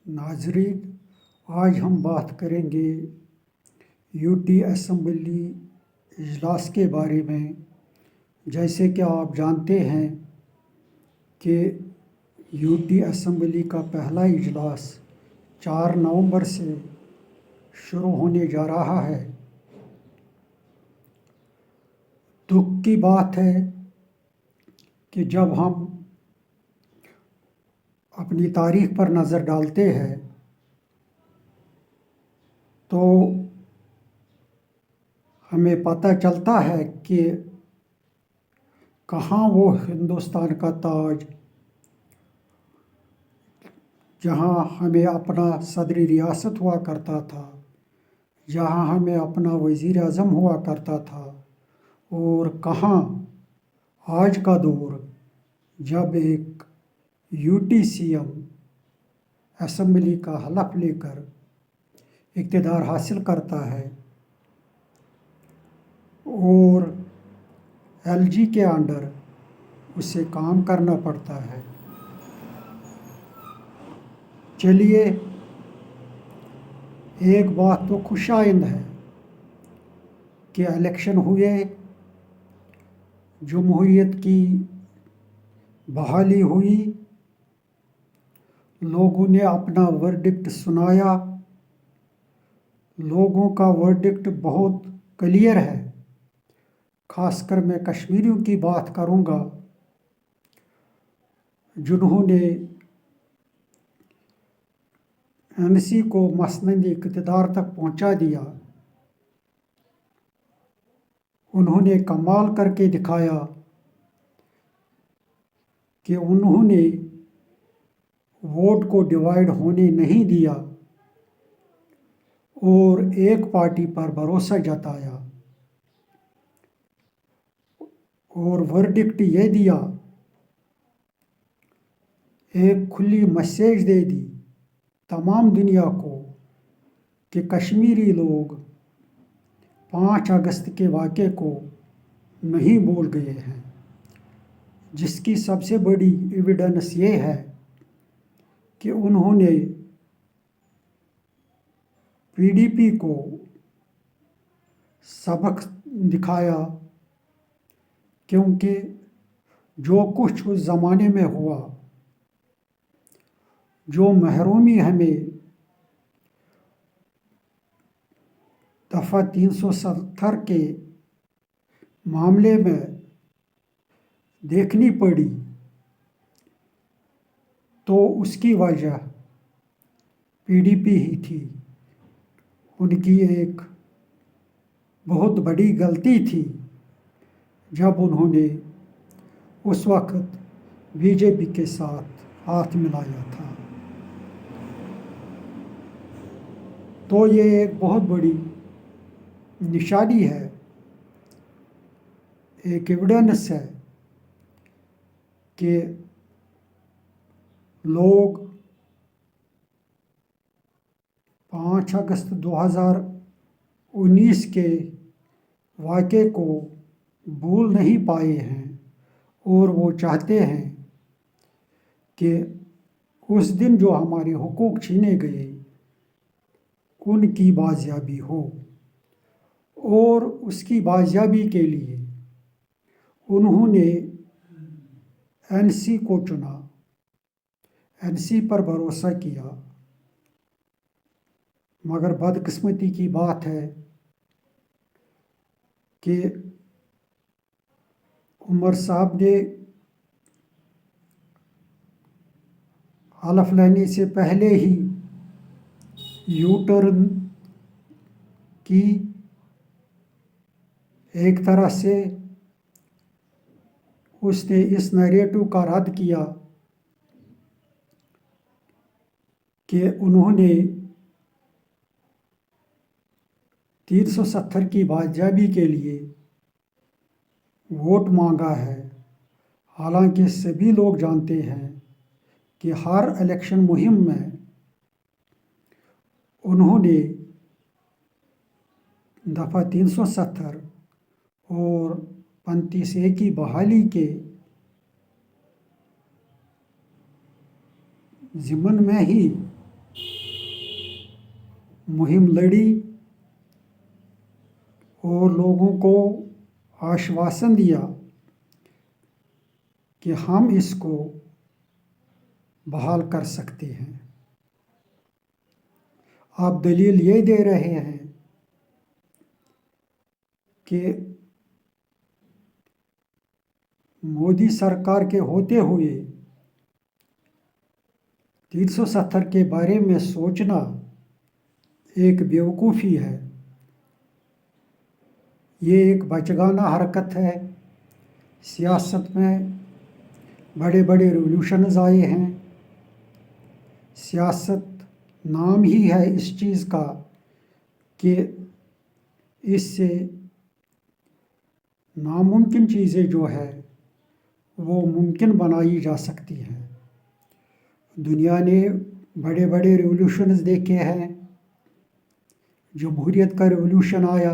ناظرین، آج ہم بات کریں گے یوٹی اسمبلی اجلاس کے بارے میں۔ جیسے کہ آپ جانتے ہیں کہ یوٹی اسمبلی کا پہلا اجلاس 4 نومبر سے شروع ہونے جا رہا ہے۔ دکھ کی بات ہے کہ جب ہم اپنی تاریخ پر نظر ڈالتے ہیں تو ہمیں پتہ چلتا ہے کہ کہاں وہ ہندوستان کا تاج، جہاں ہمیں اپنا صدر ریاست ہوا کرتا تھا، جہاں ہمیں اپنا وزیر اعظم ہوا کرتا تھا، اور کہاں آج کا دور جب ایک یوٹی سی ایم اسمبلی کا حلف لے کر اقتدار حاصل کرتا ہے اور ایل جی کے انڈر اسے کام کرنا پڑتا ہے۔ چلیے، ایک بات تو خوش آئند ہے کہ الیکشن ہوئے، جمہوریت کی بحالی ہوئی، لوگوں نے اپنا ورڈکٹ سنایا۔ لوگوں کا ورڈکٹ بہت کلیئر ہے۔ خاص کر میں کشمیریوں کی بات کروں گا جنہوں نے این سی کو مسند اقتدار تک پہنچا دیا۔ انہوں نے کمال کر کے دکھایا کہ انہوں نے ووٹ کو ڈیوائیڈ ہونے نہیں دیا اور ایک پارٹی پر بھروسہ جتایا اور ورڈکٹ یہ دیا، ایک کھلی میسیج دے دی تمام دنیا کو کہ کشمیری لوگ 5 اگست کے واقعے کو نہیں بھول گئے ہیں، جس کی سب سے بڑی ایویڈنس یہ ہے کہ انہوں نے پی ڈی پی کو سبق دکھایا، کیونکہ جو کچھ اس زمانے میں ہوا، جو محرومی ہمیں دفعہ 370 کے معاملے میں دیکھنی پڑی، تو اس کی وجہ پی ڈی پی ہی تھی۔ ان کی ایک بہت بڑی غلطی تھی جب انہوں نے اس وقت بی جے پی کے ساتھ ہاتھ ملایا تھا۔ تو یہ ایک بہت بڑی نشانی ہے، ایک ایویڈنس ہے کہ لوگ 5 اگست 2019 کے واقعے کو بھول نہیں پائے ہیں اور وہ چاہتے ہیں کہ اس دن جو ہمارے حقوق چھینے گئے ان کی بازیابی ہو، اور اس کی بازیابی کے لیے انہوں نے این سی کو چنا، این سی پر بھروسہ کیا۔ مگر بدقسمتی کی بات ہے کہ عمر صاحب نے حلف لینے سے پہلے ہی یو ٹرن کی، ایک طرح سے اس نے اس نیریٹو کا رد کیا کہ انہوں نے 370 کی بازیابی کے لیے ووٹ مانگا ہے۔ حالانکہ سبھی لوگ جانتے ہیں کہ ہر الیکشن مہم میں انہوں نے دفعہ 370 اور 35A کی بحالی کے ضمن میں ہی मुहिम लड़ी और लोगों को आश्वासन दिया कि हम इसको बहाल कर सकते हैं। आप दलील ये दे रहे हैं कि मोदी सरकार के होते हुए 370 के बारे में सोचना एक बेवकूफ़ी है। ये एक बचगाना हरकत है। सियासत में बड़े बड़े रिवोल्यूशंस आए हैं। सियासत नाम ही है इस चीज़ का कि इससे नामुमकिन चीज़ें जो है वो मुमकिन बनाई जा सकती हैं। दुनिया ने बड़े बड़े रिवोल्यूशंस देखे हैं। जमहूरियत का रिवोल्यूशन आया,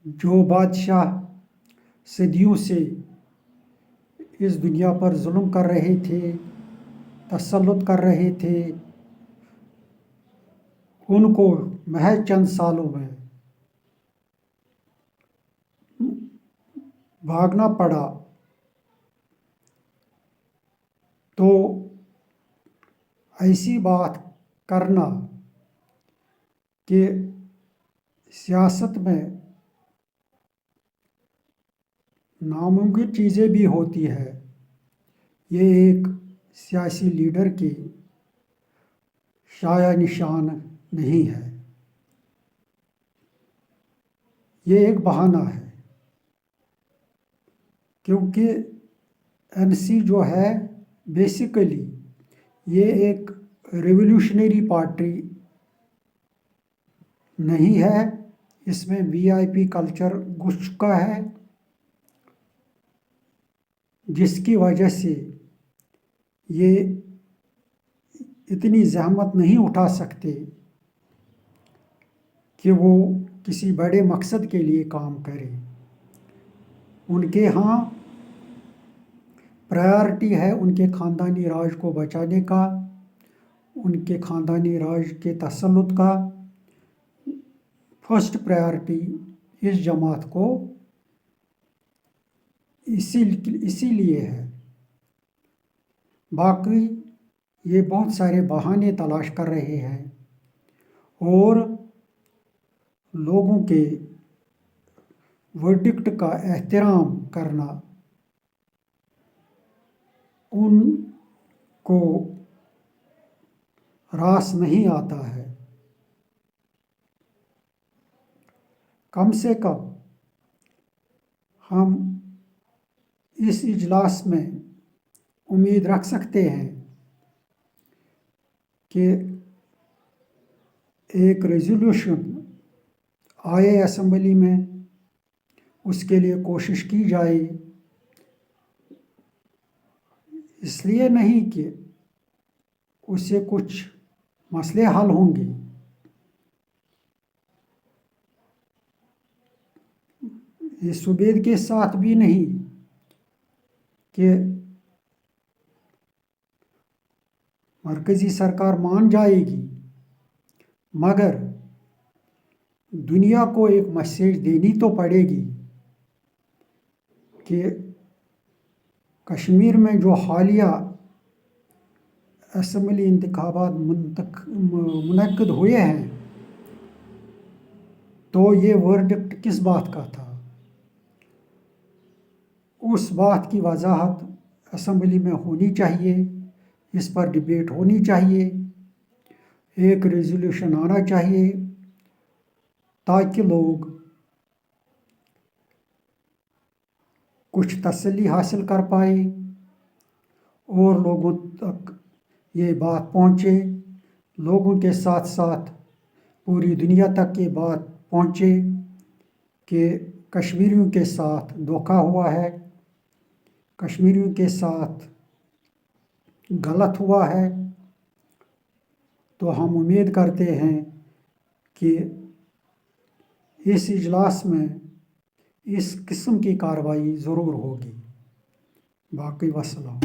जो बादशाह सदियों से इस दुनिया पर जुल्म कर रहे थे, तसल्लुत कर रहे थे, उनको महज चंद सालों में भागना पड़ा। तो ऐसी बात करना कि सियासत में नामुमकिन चीज़ें भी होती है, ये एक सियासी लीडर की शाया निशान नहीं है। ये एक बहाना है, क्योंकि एनसी जो है बेसिकली ये एक रिवोल्यूशनरी पार्टी नहीं है। इसमें वीआईपी कल्चर घुस चुका है, जिसकी वजह से ये इतनी ज़हमत नहीं उठा सकते कि वो किसी बड़े मकसद के लिए काम करें। उनके यहाँ प्रायोरिटी है उनके ख़ानदानी राज को बचाने का, उनके ख़ानदानी राज के तसल्लुत का। फर्स्ट प्रायोरिटी इस जमात को इसीलिए है। बाकी ये बहुत सारे बहाने तलाश कर रहे हैं और लोगों के वर्डिक्ट का एहतराम करना उनको रास नहीं आता है। कम से कम हम इस इजलास में उम्मीद रख सकते हैं कि एक रेजोल्यूशन आए असेंबली में, उसके लिए कोशिश की जाए। इसलिए नहीं कि उससे कुछ मसले हल होंगे, इस उम्मीद के साथ भी नहीं कि मरकज़ी सरकार मान जाएगी, मगर दुनिया को एक मैसेज देनी तो पड़ेगी कि कश्मीर में जो हालिया असम्बली इंतखाबात मुनक्किद हुए हैं, तो ये वर्डिक्ट किस बात का था, उस बात की वजाहत असम्बली में होनी चाहिए। इस पर डिबेट होनी चाहिए, एक रेजोल्यूशन आना चाहिए ताकि लोग कुछ तसल्ली हासिल कर पाए और लोगों तक ये बात पहुँचे, लोगों के साथ साथ पूरी दुनिया तक ये बात पहुँचे कि कश्मीरियों के साथ धोखा हुआ है, कश्मीरियों के साथ गलत हुआ है। तो हम उम्मीद करते हैं कि इस इजलास में इस किस्म की कार्रवाई ज़रूर होगी। बाकी वस्सलाम।